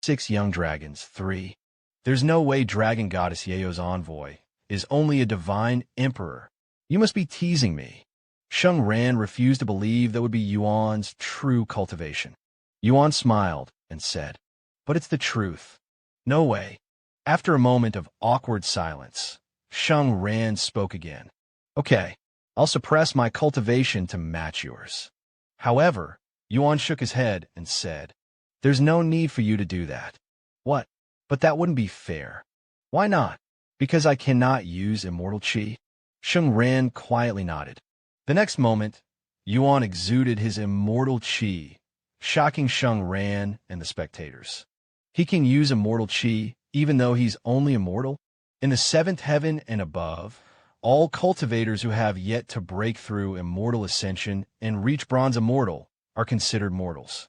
6 young dragons. 3. There's no way Dragon Goddess Yao's envoy is only a divine emperor. You must be teasing me. Sheng Ran refused to believe that would be Yuan's true cultivation. Yuan smiled and said, "But it's the truth." "No way." After a moment of awkward silence, Sheng Ran spoke again. "Okay, I'll suppress my cultivation to match yours." However, Yuan shook his head and said, "There's no need for you to do that." "What? But that wouldn't be fair." "Why not?" "Because I cannot use immortal qi." Sheng Ran quietly nodded. The next moment, Yuan exuded his immortal qi, shocking Sheng Ran and the spectators. He can use immortal qi even though he's only immortal? In the 7th heaven and above, all cultivators who have yet to break through immortal ascension and reach bronze immortal are considered mortals.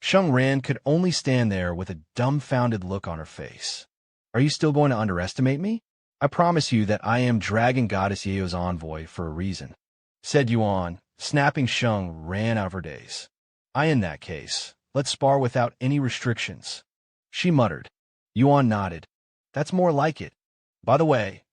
Sheng Ran could only stand there with a dumbfounded look on her face. "Are you still going to underestimate me? I promise you that I am Dragon Goddess Yao's envoy for a reason," said Yuan, snapping Sheng Ran out of her daze. In that case, let's spar without any restrictions," she muttered. Yuan nodded. "That's more like it. By the way,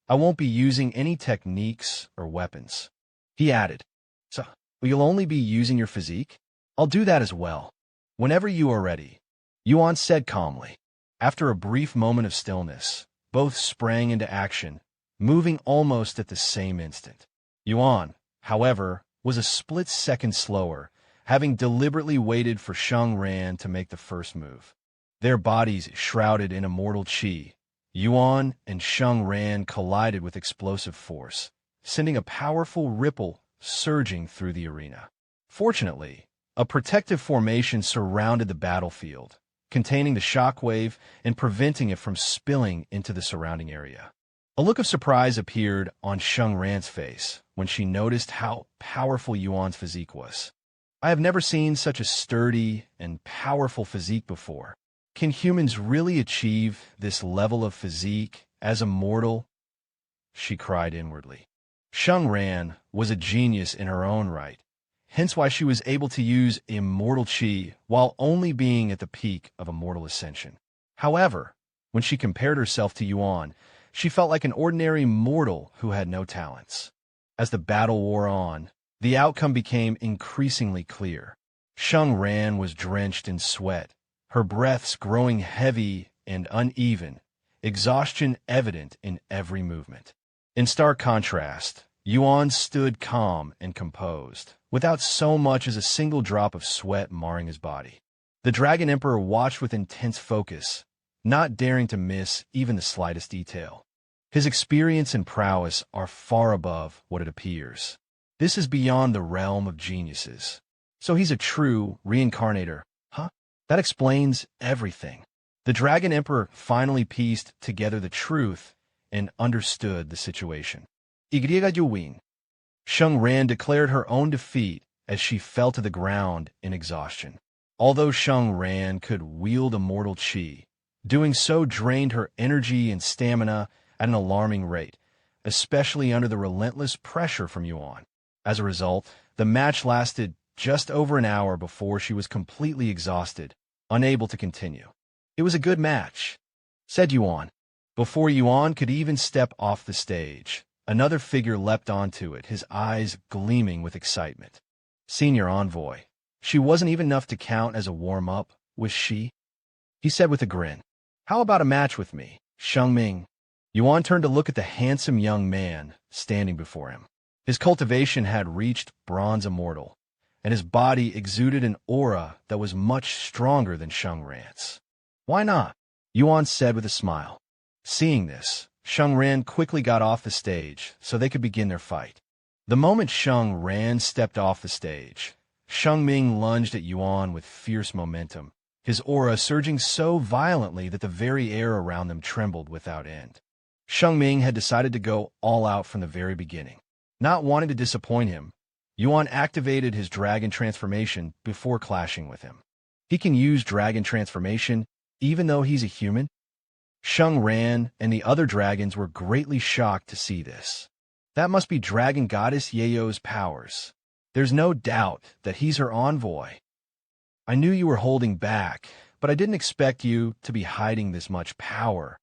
I won't be using any techniques or weapons," he added. "So, you'll only be using your physique? I'll do that as well. Whenever you are ready," Yuan said calmly. After a brief moment of stillness, both sprang into action, moving almost at the same instant. Yuan, however, was a split second slower, having deliberately waited for Sheng Ran to make the first move. Their bodies shrouded in immortal qi, Yuan and Sheng Ran collided with explosive force, sending a powerful ripple surging through the arena. Fortunately, a protective formation surrounded the battlefield, containing the shockwave and preventing it from spilling into the surrounding area. A look of surprise appeared on Sheng Ran's face when she noticed how powerful Yuan's physique was. "I have never seen such a sturdy and powerful physique before. Can humans really achieve this level of physique as a mortal?" she cried inwardly. Sheng Ran was a genius in her own right, hence why she was able to use immortal qi while only being at the peak of immortal ascension. However, when she compared herself to Yuan, she felt like an ordinary mortal who had no talents. As the battle wore on, the outcome became increasingly clear. Sheng Ran was drenched in sweat, her breaths growing heavy and uneven, exhaustion evident in every movement. In stark contrast, Yuan stood calm and composed, without so much as a single drop of sweat marring his body. The Dragon Emperor watched with intense focus, not daring to miss even the slightest detail. His experience and prowess are far above what it appears. This is beyond the realm of geniuses. So he's a true reincarnator, huh? That explains everything. The Dragon Emperor finally pieced together the truth and understood the situation. Win. Sheng Ran declared her own defeat as she fell to the ground in exhaustion. Although Sheng Ran could wield immortal qi, doing so drained her energy and stamina at an alarming rate, especially under the relentless pressure from Yuan. As a result, the match lasted just over an hour before she was completely exhausted, unable to continue. "It was a good match," said Yuan. Before Yuan could even step off the stage, another figure leapt onto it, his eyes gleaming with excitement. "Senior Envoy. She wasn't even enough to count as a warm-up, was she?" he said with a grin. "How about a match with me, Sheng Ming?" Yuan turned to look at the handsome young man standing before him. His cultivation had reached bronze immortal, and his body exuded an aura that was much stronger than Sheng Ran's. "Why not?" Yuan said with a smile. Seeing this, Sheng Ran quickly got off the stage so they could begin their fight. The moment Sheng Ran stepped off the stage, Sheng Ming lunged at Yuan with fierce momentum, his aura surging so violently that the very air around them trembled without end. Sheng Ming had decided to go all out from the very beginning. Not wanting to disappoint him, Yuan activated his dragon transformation before clashing with him. He can use dragon transformation even though he's a human? Sheng Ran and the other dragons were greatly shocked to see this. That must be Dragon Goddess Yao's powers. There's no doubt that he's her envoy. "I knew you were holding back, but I didn't expect you to be hiding this much power."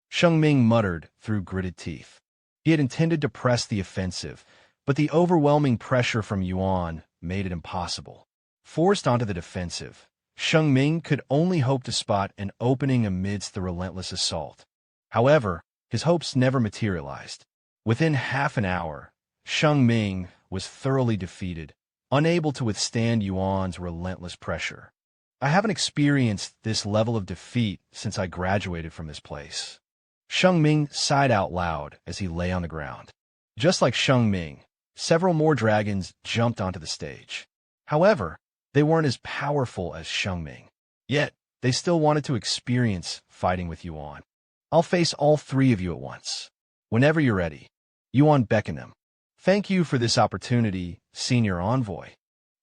Sheng Ming muttered through gritted teeth. He had intended to press the offensive, but the overwhelming pressure from Yuan made it impossible. Forced onto the defensive, Sheng Ming could only hope to spot an opening amidst the relentless assault. However, his hopes never materialized. Within half an hour, Sheng Ming was thoroughly defeated, unable to withstand Yuan's relentless pressure. "I haven't experienced this level of defeat since I graduated from this place." Sheng Ming sighed out loud as he lay on the ground. Just like Sheng Ming, several more dragons jumped onto the stage. However, they weren't as powerful as Sheng Ming. Yet, they still wanted to experience fighting with Yuan. "I'll face all three of you at once. Whenever you're ready." Yuan beckoned them. "Thank you for this opportunity, Senior Envoy."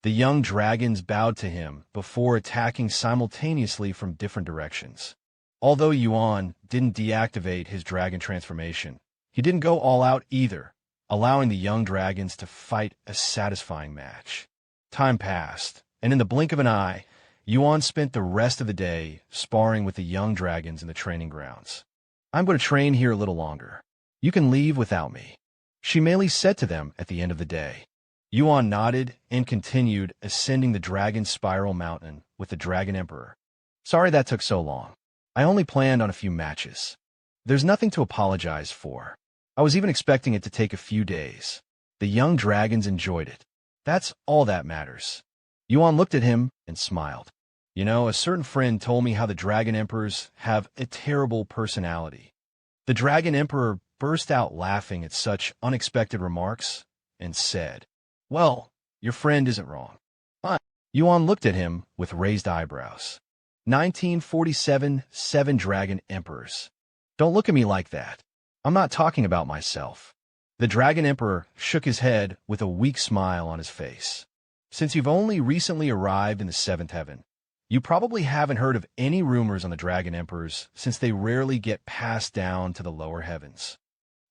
The young dragons bowed to him before attacking simultaneously from different directions. Although Yuan didn't deactivate his dragon transformation, he didn't go all out either, allowing the young dragons to fight a satisfying match. Time passed, and in the blink of an eye, Yuan spent the rest of the day sparring with the young dragons in the training grounds. "I'm going to train here a little longer. You can leave without me," she merely said to them at the end of the day. Yuan nodded and continued ascending the dragon spiral mountain with the Dragon Emperor. "Sorry that took so long. I only planned on a few matches. There's nothing to apologize for. I was even expecting it to take a few days." The young dragons enjoyed it. That's all that matters. Yuan looked at him and smiled. "You know, a certain friend told me how the Dragon Emperors have a terrible personality." The Dragon Emperor burst out laughing at such unexpected remarks and said, "Well, your friend isn't wrong." Yuan looked at him with raised eyebrows. 1947 7 Dragon Emperors. "Don't look at me like that. I'm not talking about myself." The Dragon Emperor shook his head with a weak smile on his face. "Since you've only recently arrived in the 7th heaven, you probably haven't heard of any rumors on the Dragon Emperors since they rarely get passed down to the lower heavens.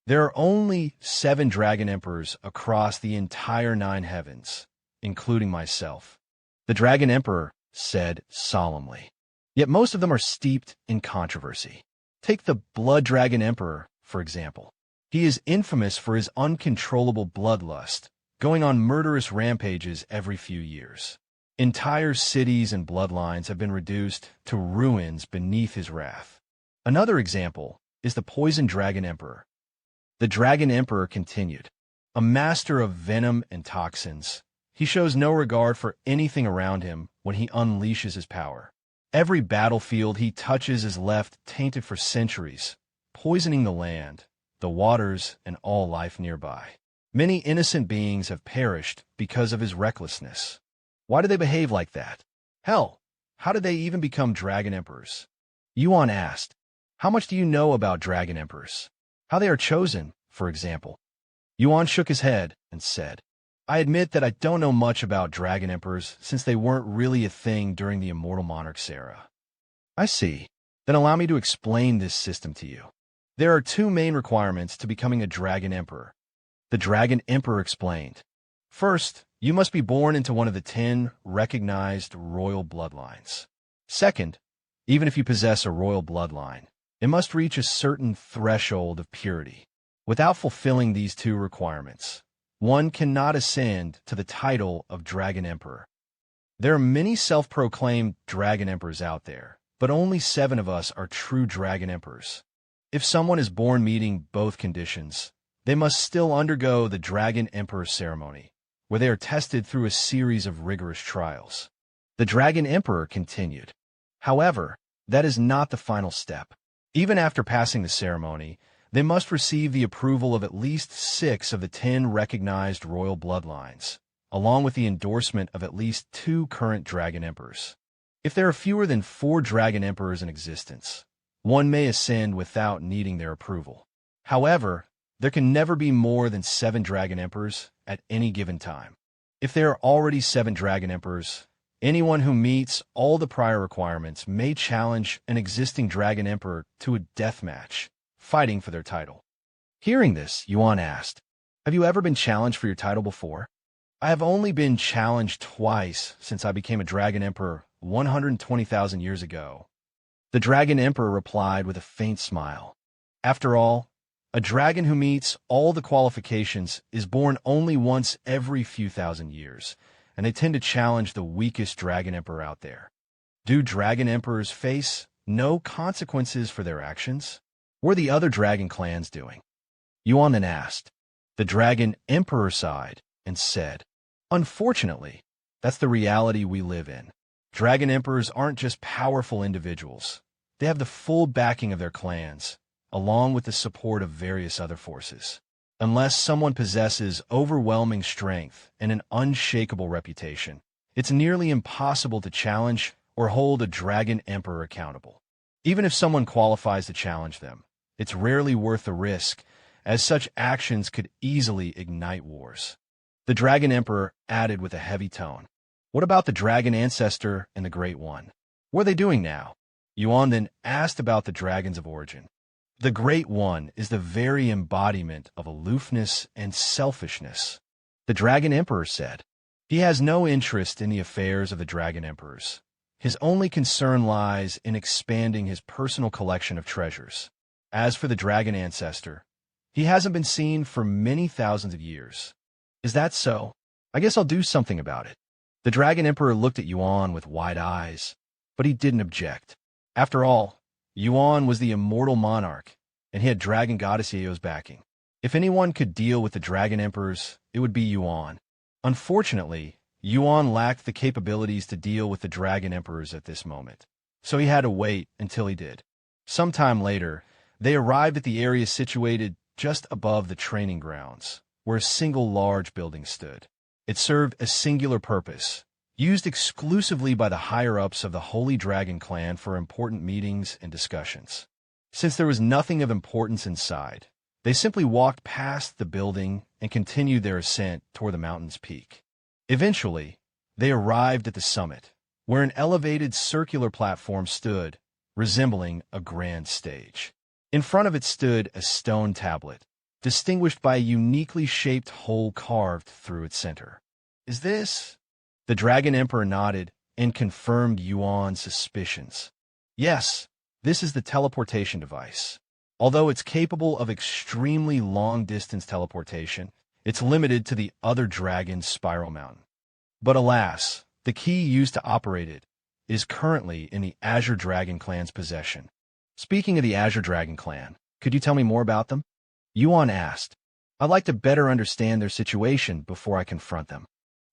There are only 7 Dragon Emperors across the entire 9 heavens, including myself," the Dragon Emperor said solemnly. "Yet most of them are steeped in controversy. Take the Blood Dragon Emperor, for example. He is infamous for his uncontrollable bloodlust, going on murderous rampages every few years. Entire cities and bloodlines have been reduced to ruins beneath his wrath. Another example is the Poison Dragon Emperor." The Dragon Emperor continued, "A master of venom and toxins, he shows no regard for anything around him when he unleashes his power. Every battlefield he touches is left tainted for centuries, poisoning the land, the waters, and all life nearby. Many innocent beings have perished because of his recklessness. Why do they behave like that? Hell, how did they even become Dragon Emperors?" Yuan asked, "How much do you know about Dragon Emperors? How they are chosen, for example?" Yuan shook his head and said, "I admit that I don't know much about Dragon Emperors since they weren't really a thing during the Immortal Monarchs era." "I see. Then allow me to explain this system to you. There are 2 main requirements to becoming a Dragon Emperor," the Dragon Emperor explained. "First, you must be born into one of the 10 recognized royal bloodlines. Second, even if you possess a royal bloodline, it must reach a certain threshold of purity. Without fulfilling these 2 requirements, one cannot ascend to the title of Dragon Emperor. There are many self-proclaimed Dragon Emperors out there, but only 7 of us are true Dragon Emperors. If someone is born meeting both conditions, they must still undergo the Dragon Emperor ceremony, where they are tested through a series of rigorous trials." The Dragon Emperor continued, "However, that is not the final step. Even after passing the ceremony, they must receive the approval of at least 6 of the 10 recognized royal bloodlines, along with the endorsement of at least 2 current Dragon Emperors. If there are fewer than 4 Dragon Emperors in existence, one may ascend without needing their approval. However, there can never be more than 7 Dragon Emperors at any given time. If there are already 7 Dragon Emperors, anyone who meets all the prior requirements may challenge an existing Dragon Emperor to a death match, fighting for their title." Hearing this, Yuan asked, "Have you ever been challenged for your title before?" "I have only been challenged twice since I became a Dragon Emperor 120,000 years ago. The Dragon Emperor replied with a faint smile. After all, a dragon who meets all the qualifications is born only once every few thousand years, and they tend to challenge the weakest Dragon Emperor out there. Do Dragon Emperors face no consequences for their actions? What are the other dragon clans doing? Yuan then asked. The Dragon Emperor sighed and said, Unfortunately, that's the reality we live in. Dragon Emperors aren't just powerful individuals. They have the full backing of their clans, along with the support of various other forces. Unless someone possesses overwhelming strength and an unshakable reputation, it's nearly impossible to challenge or hold a Dragon Emperor accountable. Even if someone qualifies to challenge them, it's rarely worth the risk, as such actions could easily ignite wars. The Dragon Emperor added with a heavy tone, What about the Dragon Ancestor and the Great One? What are they doing now? Yuan then asked about the dragons of origin. The Great One is the very embodiment of aloofness and selfishness, the Dragon Emperor said. He has no interest in the affairs of the Dragon Emperors. His only concern lies in expanding his personal collection of treasures. As for the Dragon Ancestor, he hasn't been seen for many thousands of years. Is that so? I guess I'll do something about it. The Dragon Emperor looked at Yuan with wide eyes, but he didn't object. After all, Yuan was the immortal monarch, and he had Dragon Goddess Yao's backing. If anyone could deal with the Dragon Emperors, it would be Yuan. Unfortunately, Yuan lacked the capabilities to deal with the Dragon Emperors at this moment, so he had to wait until he did. Sometime later, they arrived at the area situated just above the training grounds, where a single large building stood. It served a singular purpose, used exclusively by the higher-ups of the Holy Dragon Clan for important meetings and discussions. Since there was nothing of importance inside, they simply walked past the building and continued their ascent toward the mountain's peak. Eventually, they arrived at the summit, where an elevated circular platform stood, resembling a grand stage. In front of it stood a stone tablet, distinguished by a uniquely shaped hole carved through its center. Is this? The Dragon Emperor nodded and confirmed Yuan's suspicions. Yes, this is the teleportation device. Although it's capable of extremely long-distance teleportation, it's limited to the other dragon's spiral mountain. But alas, the key used to operate it is currently in the Azure Dragon Clan's possession. Speaking of the Azure Dragon Clan, could you tell me more about them? Yuan asked. I'd like to better understand their situation before I confront them.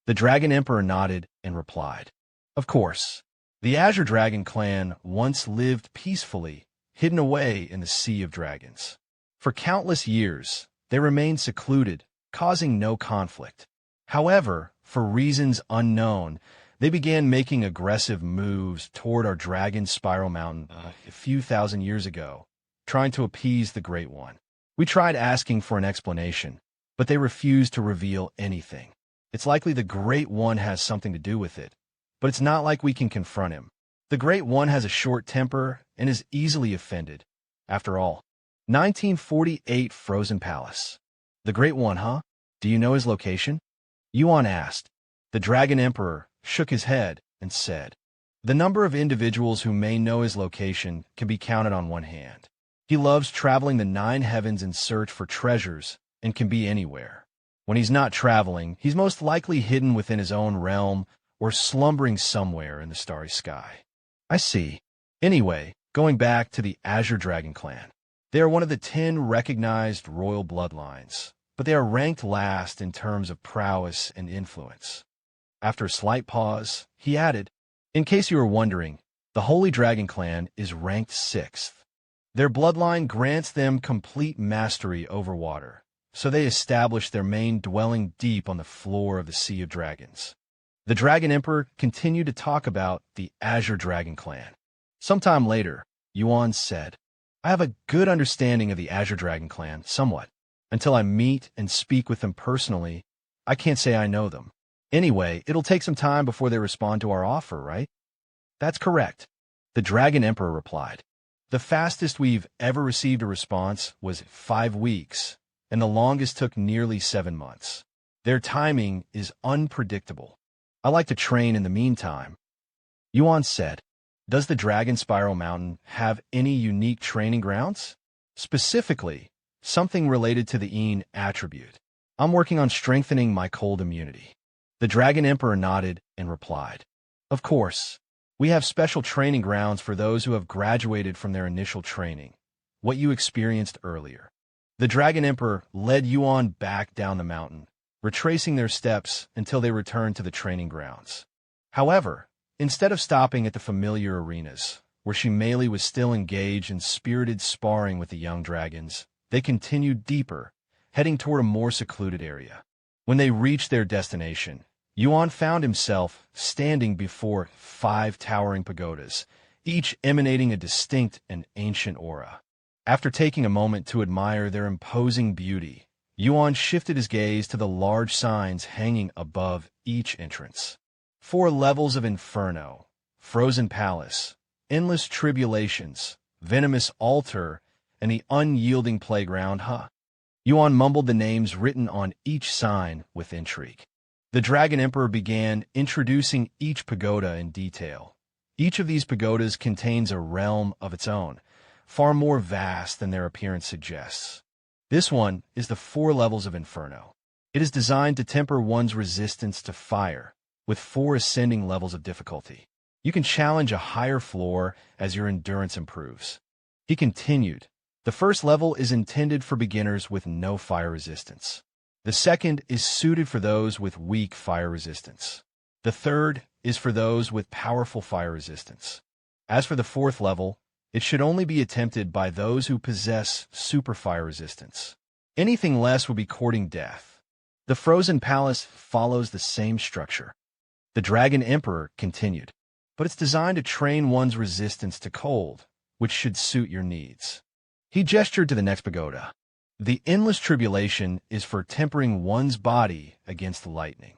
The Dragon Emperor nodded and replied, Of course. The Azure Dragon Clan once lived peacefully, hidden away in the Sea of Dragons. For countless years, they remained secluded, causing no conflict. However, for reasons unknown, they began making aggressive moves toward our Dragon Spiral Mountain a few thousand years ago, trying to appease the Great One. We tried asking for an explanation, but they refused to reveal anything. It's likely the Great One has something to do with it, but it's not like we can confront him. The Great One has a short temper and is easily offended. After all, 1948 Frozen Palace. The Great One, huh? Do you know his location? Yuan asked. The Dragon Emperor shook his head and said, The number of individuals who may know his location can be counted on one hand. He loves traveling the 9 heavens in search for treasures and can be anywhere. When he's not traveling, he's most likely hidden within his own realm or slumbering somewhere in the starry sky. I see. Anyway, going back to the Azure Dragon Clan. They are one of the 10 recognized royal bloodlines, but they are ranked last in terms of prowess and influence. After a slight pause, he added, In case you were wondering, the Holy Dragon Clan is ranked 6th. Their bloodline grants them complete mastery over water, so they establish their main dwelling deep on the floor of the Sea of Dragons. The Dragon Emperor continued to talk about the Azure Dragon Clan. Sometime later, Yuan said, I have a good understanding of the Azure Dragon Clan, somewhat. Until I meet and speak with them personally, I can't say I know them. Anyway, it'll take some time before they respond to our offer, right? That's correct. The Dragon Emperor replied. The fastest we've ever received a response was 5 weeks, and the longest took nearly 7 months. Their timing is unpredictable. I like to train in the meantime. Yuan said, "Does the Dragon Spiral Mountain have any unique training grounds? Specifically, something related to the Yin attribute. I'm working on strengthening my cold immunity." The Dragon Emperor nodded and replied, "Of course. We have special training grounds for those who have graduated from their initial training, what you experienced earlier." The Dragon Emperor led Yuan back down the mountain, retracing their steps until they returned to the training grounds. However, instead of stopping at the familiar arenas, where Shimeli was still engaged in spirited sparring with the young dragons, they continued deeper, heading toward a more secluded area. When they reached their destination, Yuan found himself standing before 5 towering pagodas, each emanating a distinct and ancient aura. After taking a moment to admire their imposing beauty, Yuan shifted his gaze to the large signs hanging above each entrance. 4 levels of Inferno, Frozen Palace, Endless Tribulations, Venomous Altar, and the Unyielding Playground, Yuan mumbled the names written on each sign with intrigue. The Dragon Emperor began introducing each pagoda in detail. Each of these pagodas contains a realm of its own, far more vast than their appearance suggests. This one is the 4 levels of Inferno. It is designed to temper one's resistance to fire, with 4 ascending levels of difficulty. You can challenge a higher floor as your endurance improves. He continued, "The first level is intended for beginners with no fire resistance. The second is suited for those with weak fire resistance. The third is for those with powerful fire resistance. As for the 4th level, it should only be attempted by those who possess super fire resistance. Anything less would be courting death." The Frozen Palace follows the same structure. The Dragon Emperor continued, "But it's designed to train one's resistance to cold, which should suit your needs." He gestured to the next pagoda. "The Endless Tribulation is for tempering one's body against the lightning."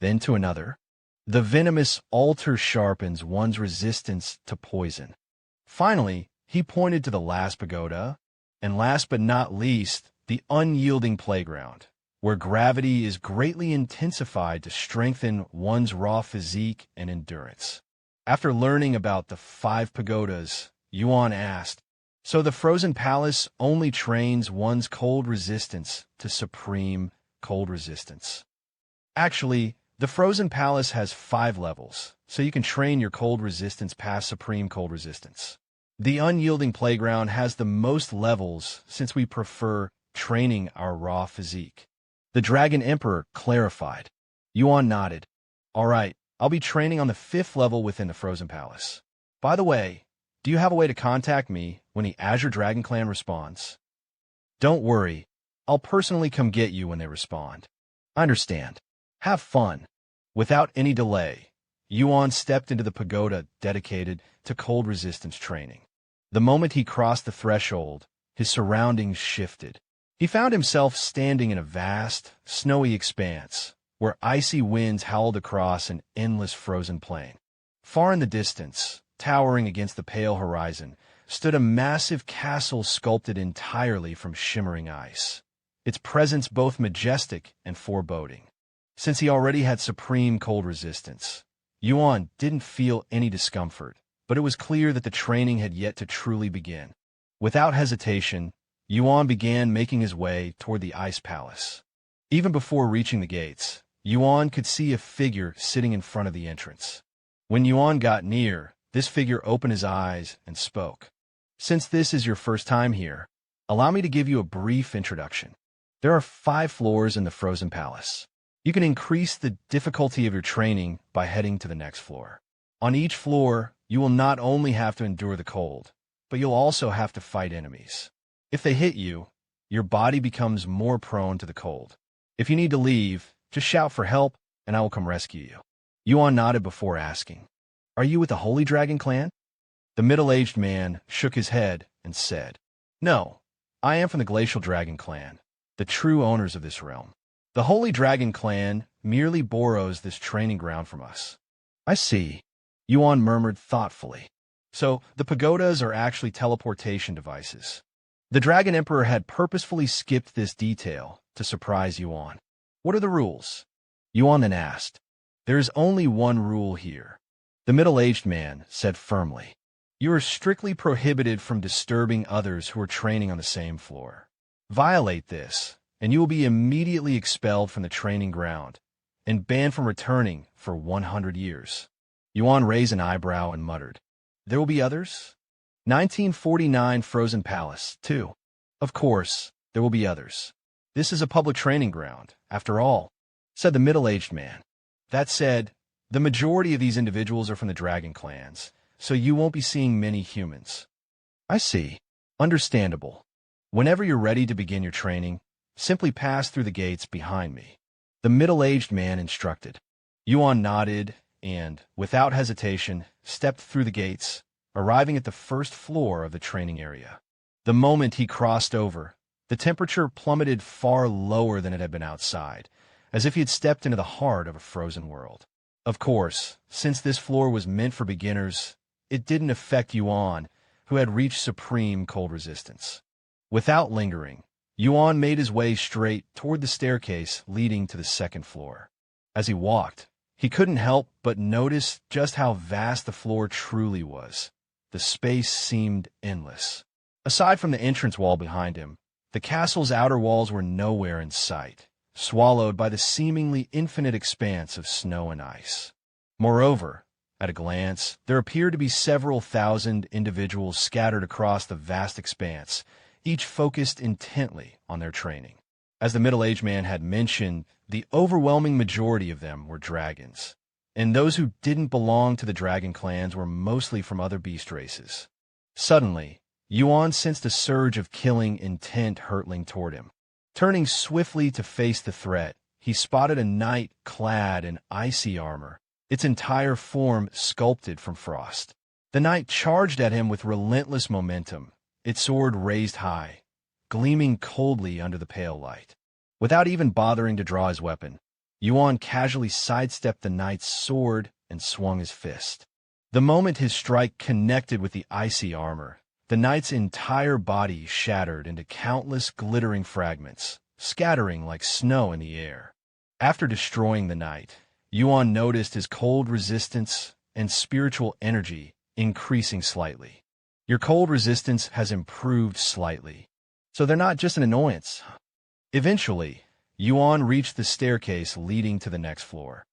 Then to another, "The Venomous Altar sharpens one's resistance to poison." Finally, he pointed to the last pagoda, and last but not least, the Unyielding Playground, where gravity is greatly intensified to strengthen one's raw physique and endurance. After learning about the 5 pagodas, Yuan asked, "So the Frozen Palace only trains one's cold resistance to supreme cold resistance?" Actually, the Frozen Palace has 5 levels, so you can train your cold resistance past supreme cold resistance. The Unyielding Playground has the most levels since we prefer training our raw physique. The Dragon Emperor clarified. Yuan nodded. "All right, I'll be training on the 5th level within the Frozen Palace. By the way, do you have a way to contact me when the Azure Dragon Clan responds?" "Don't worry, I'll personally come get you when they respond." "I understand. Have fun." Without any delay, Yuan stepped into the pagoda dedicated to cold resistance training. The moment he crossed the threshold, his surroundings shifted. He found himself standing in a vast, snowy expanse, where icy winds howled across an endless frozen plain. Far in the distance, towering against the pale horizon, stood a massive castle sculpted entirely from shimmering ice, its presence both majestic and foreboding. Since he already had supreme cold resistance, Yuan didn't feel any discomfort, but it was clear that the training had yet to truly begin. Without hesitation, Yuan began making his way toward the Ice Palace. Even before reaching the gates, Yuan could see a figure sitting in front of the entrance. When Yuan got near, this figure opened his eyes and spoke. "Since this is your first time here, allow me to give you a brief introduction. There are 5 floors in the Frozen Palace. You can increase the difficulty of your training by heading to the next floor. On each floor, you will not only have to endure the cold, but you'll also have to fight enemies. If they hit you, your body becomes more prone to the cold. If you need to leave, just shout for help, and I will come rescue you." Yuan nodded before asking, "Are you with the Holy Dragon Clan?" The middle-aged man shook his head and said, "No, I am from the Glacial Dragon Clan, the true owners of this realm. The Holy Dragon Clan merely borrows this training ground from us." "I see," Yuan murmured thoughtfully. "So the pagodas are actually teleportation devices." The Dragon Emperor had purposefully skipped this detail to surprise Yuan. "What are the rules?" Yuan then asked. "There is only one rule here. The middle-aged man said firmly, "You are strictly prohibited from disturbing others who are training on the same floor. Violate this, and you will be immediately expelled from the training ground and banned from returning for 100 years." Yuan raised an eyebrow and muttered, "There will be others?" 1949 Frozen Palace, too. "Of course, there will be others. This is a public training ground, after all," said the middle-aged man. "That said, the majority of these individuals are from the dragon clans, so you won't be seeing many humans." "I see. Understandable. Whenever you're ready to begin your training, simply pass through the gates behind me," the middle-aged man instructed. Yuan nodded and, without hesitation, stepped through the gates, arriving at the first floor of the training area. The moment he crossed over, the temperature plummeted far lower than it had been outside, as if he had stepped into the heart of a frozen world. Of course, since this floor was meant for beginners, it didn't affect Yuan, who had reached supreme cold resistance. Without lingering, Yuan made his way straight toward the staircase leading to the second floor. As he walked, he couldn't help but notice just how vast the floor truly was. The space seemed endless. Aside from the entrance wall behind him, the castle's outer walls were nowhere in sight, swallowed by the seemingly infinite expanse of snow and ice. Moreover, at a glance, there appeared to be several thousand individuals scattered across the vast expanse, each focused intently on their training. As the middle-aged man had mentioned, the overwhelming majority of them were dragons, and those who didn't belong to the dragon clans were mostly from other beast races. Suddenly, Yuan sensed a surge of killing intent hurtling toward him. Turning swiftly to face the threat, he spotted a knight clad in icy armor, its entire form sculpted from frost. The knight charged at him with relentless momentum, its sword raised high, gleaming coldly under the pale light. Without even bothering to draw his weapon, Yuan casually sidestepped the knight's sword and swung his fist. The moment his strike connected with the icy armor, the knight's entire body shattered into countless glittering fragments, scattering like snow in the air. After destroying the knight, Yuan noticed his cold resistance and spiritual energy increasing slightly. Your cold resistance has improved slightly, so they're not just an annoyance. Eventually, Yuan reached the staircase leading to the next floor,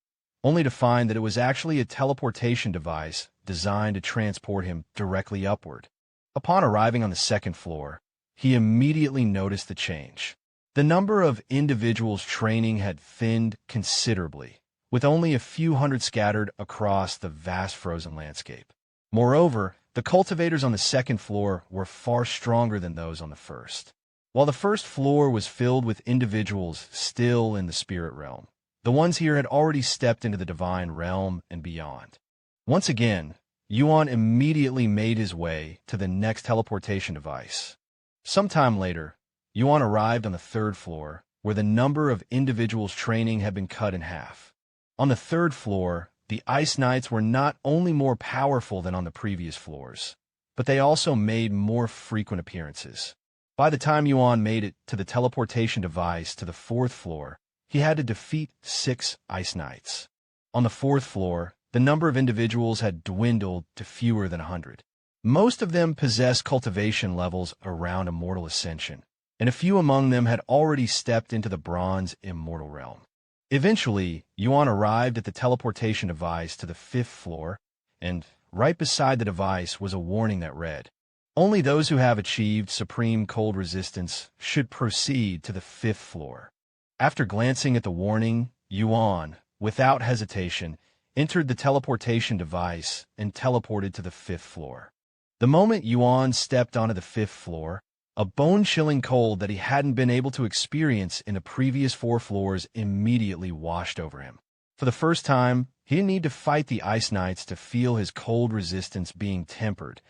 only to find that it was actually a teleportation device designed to transport him directly upward. Upon arriving on the second floor, he immediately noticed the change. The number of individuals training had thinned considerably, with only a few hundred scattered across the vast frozen landscape. Moreover, the cultivators on the second floor were far stronger than those on the first. While the first floor was filled with individuals still in the spirit realm, the ones here had already stepped into the divine realm and beyond. Once again, Yuan immediately made his way to the next teleportation device. Sometime later, Yuan arrived on the third floor, where the number of individuals training had been cut in half. On the third floor, the Ice Knights were not only more powerful than on the previous floors, but they also made more frequent appearances. By the time Yuan made it to the teleportation device to the fourth floor, he had to defeat 6 Ice Knights. On the fourth floor, the number of individuals had dwindled to fewer than 100. Most of them possessed cultivation levels around Immortal Ascension, and a few among them had already stepped into the Bronze Immortal realm. Eventually, Yuan arrived at the teleportation device to the 5th floor, and right beside the device was a warning that read, "Only those who have achieved supreme cold resistance should proceed to the 5th floor." After glancing at the warning, Yuan, without hesitation, entered the teleportation device and teleported to the 5th floor. The moment Yuan stepped onto the 5th floor, a bone-chilling cold that he hadn't been able to experience in the previous 4 floors immediately washed over him. For the first time, he didn't need to fight the Ice Knights to feel his cold resistance being tempered,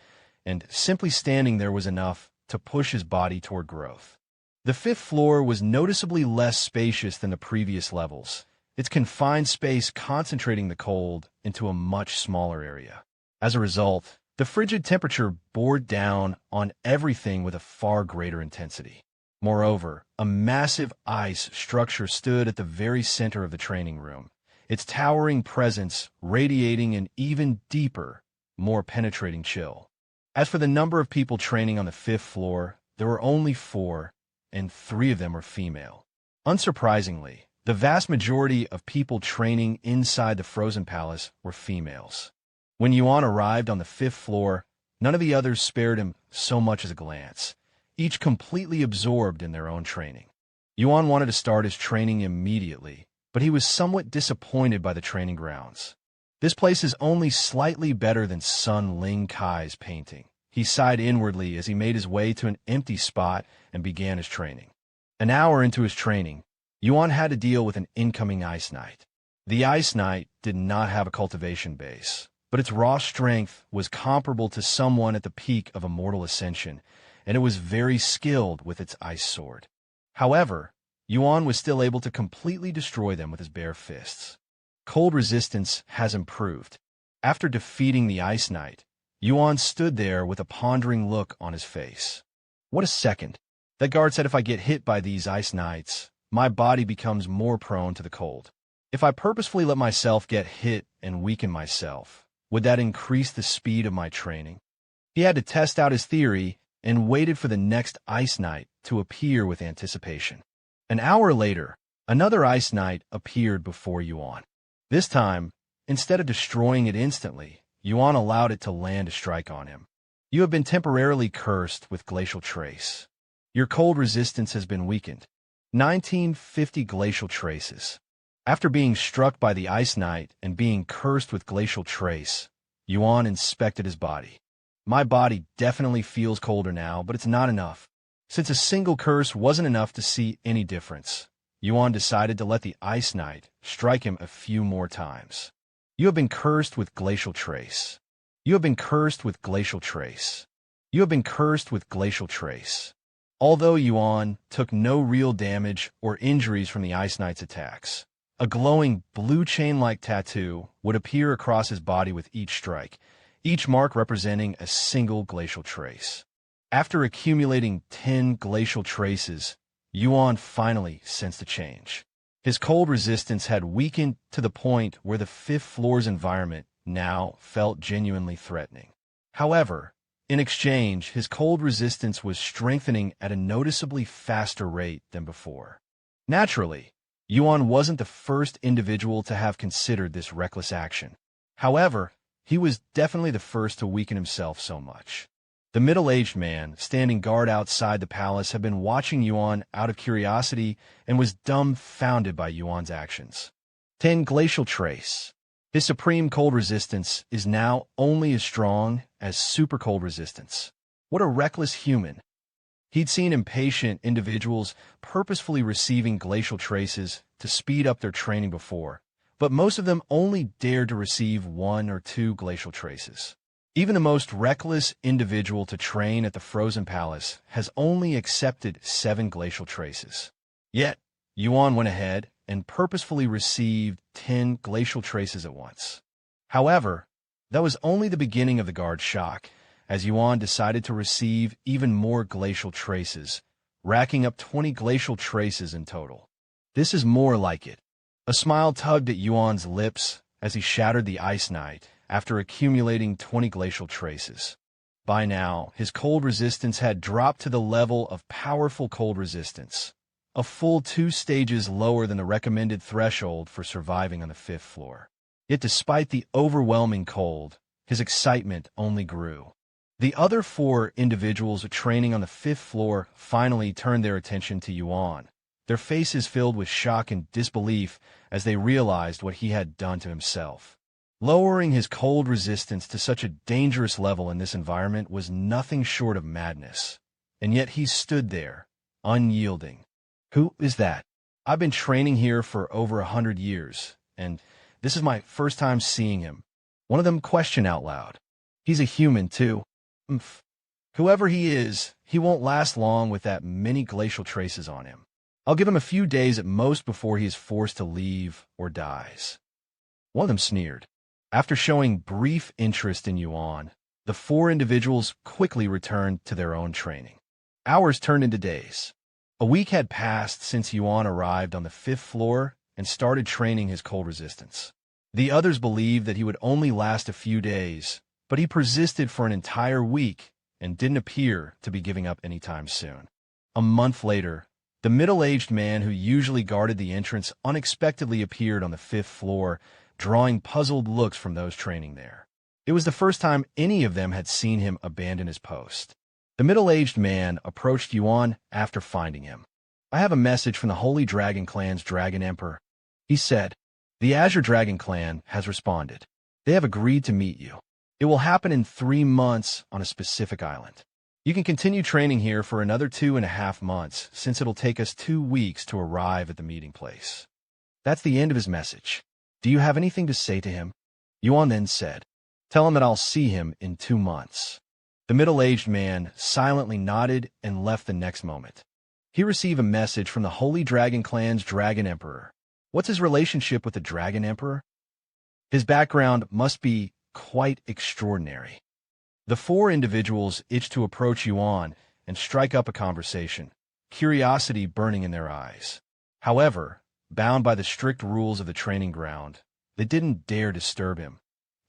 and simply standing there was enough to push his body toward growth. The 5th floor was noticeably less spacious than the previous levels, its confined space concentrating the cold into a much smaller area. As a result, the frigid temperature bore down on everything with a far greater intensity. Moreover, a massive ice structure stood at the very center of the training room, its towering presence radiating an even deeper, more penetrating chill. As for the number of people training on the 5th floor, there were only 4, and 3 of them were female. Unsurprisingly, the vast majority of people training inside the Frozen Palace were females. When Yuan arrived on the 5th floor, none of the others spared him so much as a glance, each completely absorbed in their own training. Yuan wanted to start his training immediately, but he was somewhat disappointed by the training grounds. This place is only slightly better than Sun Ling Kai's painting. He sighed inwardly as he made his way to an empty spot and began his training. An hour into his training, Yuan had to deal with an incoming Ice Knight. The Ice Knight did not have a cultivation base, but its raw strength was comparable to someone at the peak of immortal ascension, and it was very skilled with its ice sword. However, Yuan was still able to completely destroy them with his bare fists. Cold resistance has improved. After defeating the Ice Knight, Yuan stood there with a pondering look on his face. What a second! That guard said if I get hit by these Ice Knights, my body becomes more prone to the cold. If I purposefully let myself get hit and weaken myself, would that increase the speed of my training? He had to test out his theory and waited for the next Ice Knight to appear with anticipation. An hour later, another Ice Knight appeared before Yuan. This time, instead of destroying it instantly, Yuan allowed it to land a strike on him. You have been temporarily cursed with Glacial Trace. Your cold resistance has been weakened. 1950 Glacial Traces. After being struck by the Ice Knight and being cursed with Glacial Trace, Yuan inspected his body. My body definitely feels colder now, but it's not enough. Since a single curse wasn't enough to see any difference, Yuan decided to let the Ice Knight strike him a few more times. You have been cursed with Glacial Trace. You have been cursed with Glacial Trace. You have been cursed with Glacial Trace. Although Yuan took no real damage or injuries from the Ice Knight's attacks, a glowing blue chain-like tattoo would appear across his body with each strike, each mark representing a single glacial trace. After accumulating 10 glacial traces, Yuan finally sensed a change. His cold resistance had weakened to the point where the 5th floor's environment now felt genuinely threatening. However, in exchange, his cold resistance was strengthening at a noticeably faster rate than before. Naturally, Yuan wasn't the first individual to have considered this reckless action. However, he was definitely the first to weaken himself so much. The middle-aged man, standing guard outside the palace, had been watching Yuan out of curiosity and was dumbfounded by Yuan's actions. 10 Glacial Trace. His supreme cold resistance is now only as strong as super cold resistance. What a reckless human. He'd seen impatient individuals purposefully receiving glacial traces to speed up their training before, but most of them only dared to receive 1 or 2 glacial traces. Even the most reckless individual to train at the Frozen Palace has only accepted 7 glacial traces. Yet, Yuan went ahead and purposefully received 10 glacial traces at once. However, that was only the beginning of the guard's shock, as Yuan decided to receive even more glacial traces, racking up 20 glacial traces in total. This is more like it. A smile tugged at Yuan's lips as he shattered the Ice Knight after accumulating 20 glacial traces. By now, his cold resistance had dropped to the level of powerful cold resistance, a full 2 stages lower than the recommended threshold for surviving on the 5th floor. Yet despite the overwhelming cold, his excitement only grew. The other 4 individuals training on the 5th floor finally turned their attention to Yuan, their faces filled with shock and disbelief as they realized what he had done to himself. Lowering his cold resistance to such a dangerous level in this environment was nothing short of madness. And yet he stood there, unyielding. Who is that? I've been training here for over 100 years, and this is my first time seeing him. One of them questioned out loud. He's a human, too. Whoever he is, he won't last long with that many glacial traces on him. I'll give him a few days at most before he is forced to leave or dies. One of them sneered. After showing brief interest in Yuan, the 4 individuals quickly returned to their own training. Hours turned into days. A week had passed since Yuan arrived on the 5th floor, and started training his cold resistance. The others believed that he would only last a few days, but he persisted for an entire week and didn't appear to be giving up anytime soon. A month later, the middle-aged man who usually guarded the entrance unexpectedly appeared on the 5th floor, drawing puzzled looks from those training there. It was the first time any of them had seen him abandon his post. The middle-aged man approached Yuan after finding him. "I have a message from the Holy Dragon Clan's Dragon Emperor," he said. "The Azure Dragon Clan has responded. They have agreed to meet you. It will happen in 3 months on a specific island. You can continue training here for another 2.5 months, since it'll take us 2 weeks to arrive at the meeting place." That's the end of his message. "Do you have anything to say to him?" Yuan then said. "Tell him that I'll see him in 2 months." The middle-aged man silently nodded and left the next moment. He received a message from the Holy Dragon Clan's Dragon Emperor. What's his relationship with the Dragon Emperor? His background must be quite extraordinary. The 4 individuals itched to approach Yuan and strike up a conversation, curiosity burning in their eyes. However, bound by the strict rules of the training ground, they didn't dare disturb him,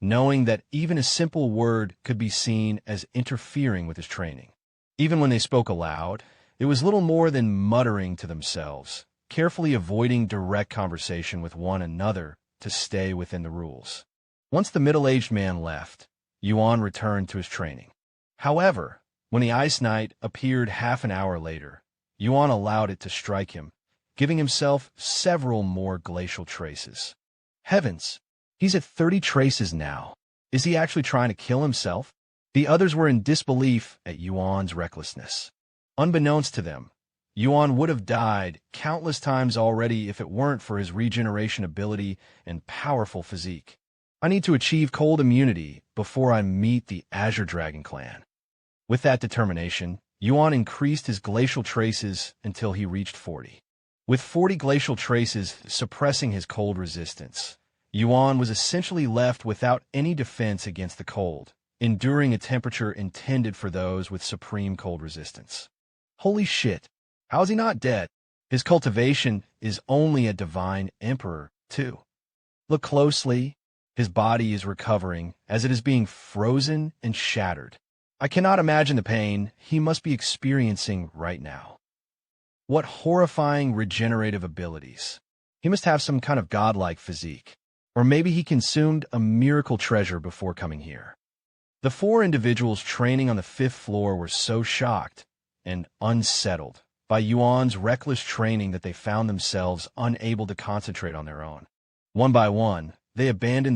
knowing that even a simple word could be seen as interfering with his training. Even when they spoke aloud, it was little more than muttering to themselves, carefully avoiding direct conversation with one another to stay within the rules. Once the middle-aged man left, Yuan returned to his training. However, when the Ice Knight appeared half an hour later, Yuan allowed it to strike him, giving himself several more glacial traces. Heavens! He's at 30 traces now. Is he actually trying to kill himself? The others were in disbelief at Yuan's recklessness. Unbeknownst to them, Yuan would have died countless times already if it weren't for his regeneration ability and powerful physique. I need to achieve cold immunity before I meet the Azure Dragon Clan. With that determination, Yuan increased his glacial traces until he reached 40. With 40 glacial traces suppressing his cold resistance, Yuan was essentially left without any defense against the cold, enduring a temperature intended for those with supreme cold resistance. Holy shit! How is he not dead? His cultivation is only a divine emperor, too. Look closely. His body is recovering as it is being frozen and shattered. I cannot imagine the pain he must be experiencing right now. What horrifying regenerative abilities. He must have some kind of godlike physique. Or maybe he consumed a miracle treasure before coming here. The 4 individuals training on the 5th floor were so shocked and unsettled by Yuan's reckless training that they found themselves unable to concentrate on their own. One by one, they abandoned